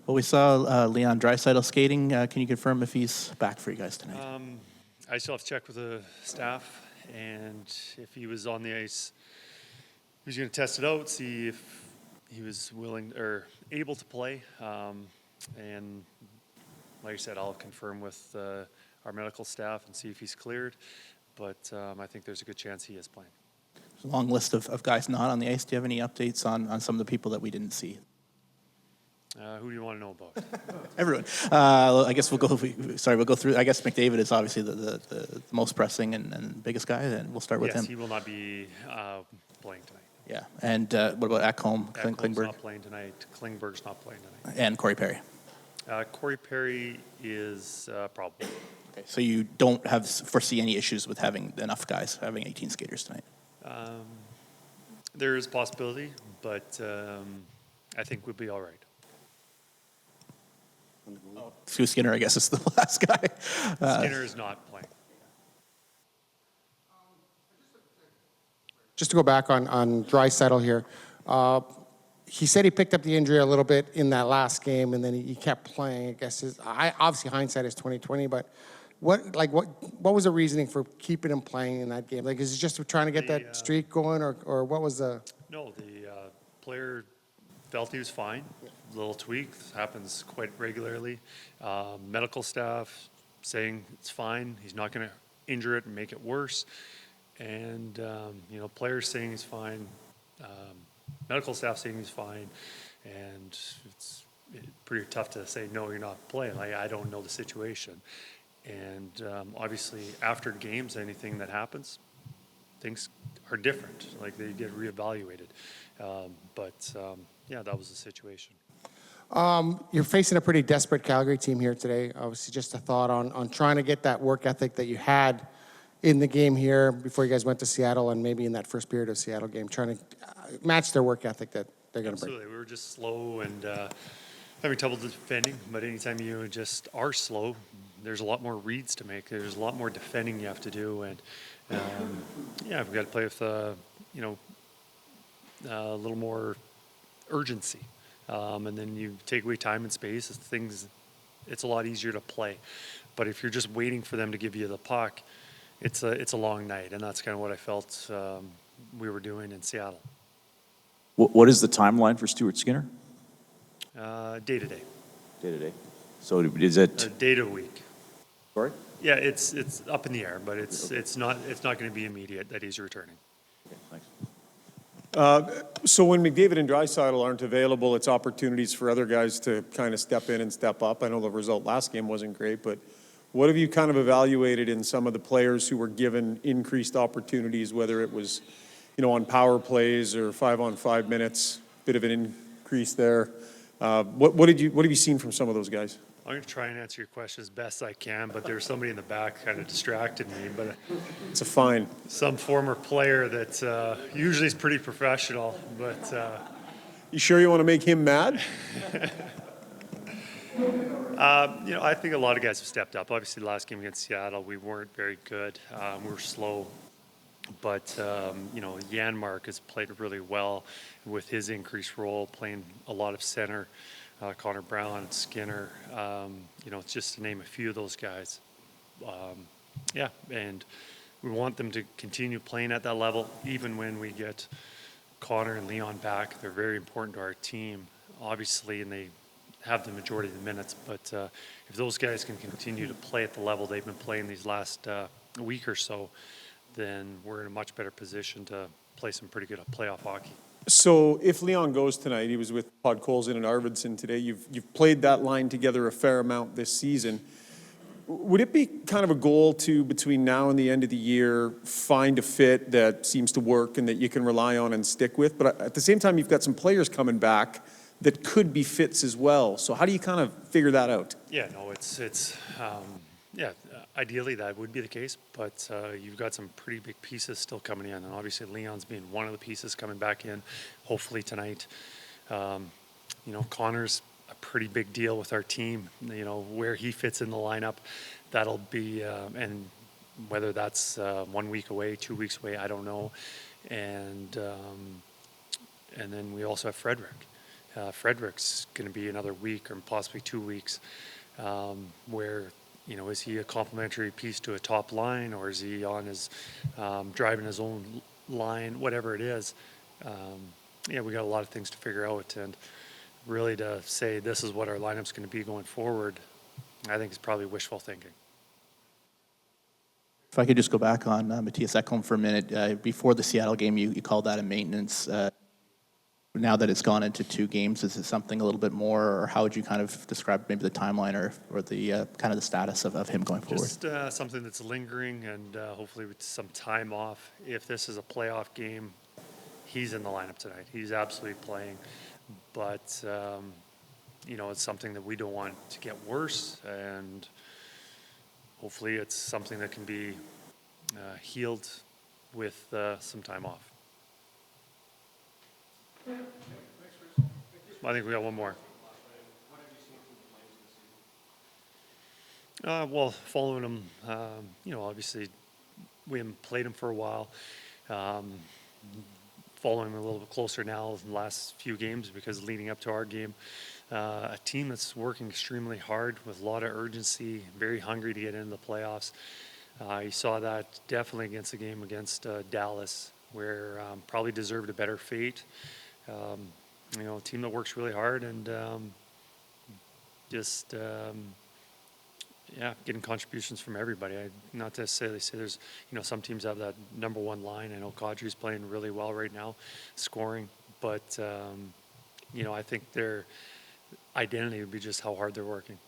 Well, we saw Leon Draisaitl skating. Can you confirm if he's back for you guys tonight? I still have to check with the staff, and if he was on the ice, he was going to test it out, see if he was willing or able to play. And like I said, I'll confirm with our medical staff and see if he's cleared. But I think there's a good chance he is playing. There's a long list of guys not on the ice. Do you have any updates on some of the people that we didn't see? Who do you want to know about? Everyone. I guess we'll go through. I guess McDavid is obviously the most pressing and biggest guy, and we'll start with him. Yes, he will not be playing tonight. Yeah. And what about Ekholm, Ekholm's not playing tonight. Klingberg's not playing tonight. And Corey Perry? Corey Perry is probable. Okay. So you don't foresee any issues with having enough guys, having 18 skaters tonight? There is a possibility, but I think we'll be all right. Stu Skinner, I guess, is the last guy. Skinner is not playing. Just to go back on Draisaitl here, he said he picked up the injury a little bit in that last game, and then he kept playing. I guess obviously hindsight is 20/20, but what was the reasoning for keeping him playing in that game? Like, is it just trying to get that streak going, or what was the? No, the player felt he was fine. A little tweak happens quite regularly. Medical staff saying it's fine. He's not going to injure it and make it worse. And players saying he's fine. Medical staff saying he's fine. And it's pretty tough to say, no, you're not playing. Like, I don't know the situation. And obviously, after games, anything that happens, things are different. Like, they get reevaluated. Yeah, that was the situation. You're facing a pretty desperate Calgary team here today. Obviously, just a thought on trying to get that work ethic that you had in the game here before you guys went to Seattle, and maybe in that first period of Seattle game, trying to match their work ethic that they're going to bring. Absolutely. We were just slow and having trouble defending, but anytime you just are slow, there's a lot more reads to make. There's a lot more defending you have to do, and we've got to play with a little more urgency. And then you take away time and space, it's a lot easier to play. But if you're just waiting for them to give you the puck, it's a long night, and that's kind of what I felt we were doing in Seattle. What is the timeline for Stuart Skinner? Day to day. Day to day. So is it day to week? Sorry? Yeah, it's up in the air, but it's not going to be immediate that he's returning. Okay, thanks. So when McDavid and Draisaitl aren't available, it's opportunities for other guys to kind of step in and step up. I know the result last game wasn't great, but what have you kind of evaluated in some of the players who were given increased opportunities, whether it was, on power plays or 5-on-5 minutes, bit of an increase there? What have you seen from some of those guys? I'm going to try and answer your question as best I can, but there's somebody in the back kind of distracted me. But it's a fine. Some former player that usually is pretty professional, but you sure you want to make him mad? I think a lot of guys have stepped up. Obviously, the last game against Seattle, we weren't very good. We were slow. But, Janmark has played really well with his increased role, playing a lot of center. Connor Brown, Skinner, it's just to name a few of those guys. And we want them to continue playing at that level, even when we get Connor and Leon back. They're very important to our team, obviously, and they have the majority of the minutes. But if those guys can continue to play at the level they've been playing these last week or so, then we're in a much better position to play some pretty good playoff hockey. So if Leon goes tonight, he was with Podkolzin and Arvidsson today. You've played that line together a fair amount this season. Would it be kind of a goal to, between now and the end of the year, find a fit that seems to work and that you can rely on and stick with? But at the same time, you've got some players coming back that could be fits as well. So how do you kind of figure that out? Yeah, no, ideally that would be the case, but you've got some pretty big pieces still coming in, and obviously Leon's being one of the pieces coming back in, hopefully tonight. Connor's a pretty big deal with our team. Where he fits in the lineup, that'll be, and whether that's 1 week away, 2 weeks away, I don't know. And then we also have Frederick. Frederick's going to be another week or possibly 2 weeks, where, you know, is he a complementary piece to a top line, or is he on his driving his own line, whatever it is. Yeah, we got a lot of things to figure out, and really to say this is what our lineup's going to be going forward, I think is probably wishful thinking. If I could just go back on Matthias Ekholm for a minute. Before the Seattle game, you called that a maintenance. Now that it's gone into 2 games, is it something a little bit more, or how would you kind of describe maybe the timeline or the kind of the status of him going forward? Just something that's lingering, and hopefully with some time off. If this is a playoff game, he's in the lineup tonight. He's absolutely playing. But, you know, it's something that we don't want to get worse, and hopefully it's something that can be healed with some time off. I think we got one more. Well, following them, you know, obviously we haven't played them for a while. Following them a little bit closer now in the last few games, because leading up to our game, a team that's working extremely hard with a lot of urgency, very hungry to get into the playoffs. You saw that definitely against the game against Dallas, where probably deserved a better fate. You know, a team that works really hard, and just yeah, getting contributions from everybody. Not to necessarily say there's, you know, some teams have that number one line. I know Kadri's playing really well right now, scoring, but you know, I think their identity would be just how hard they're working.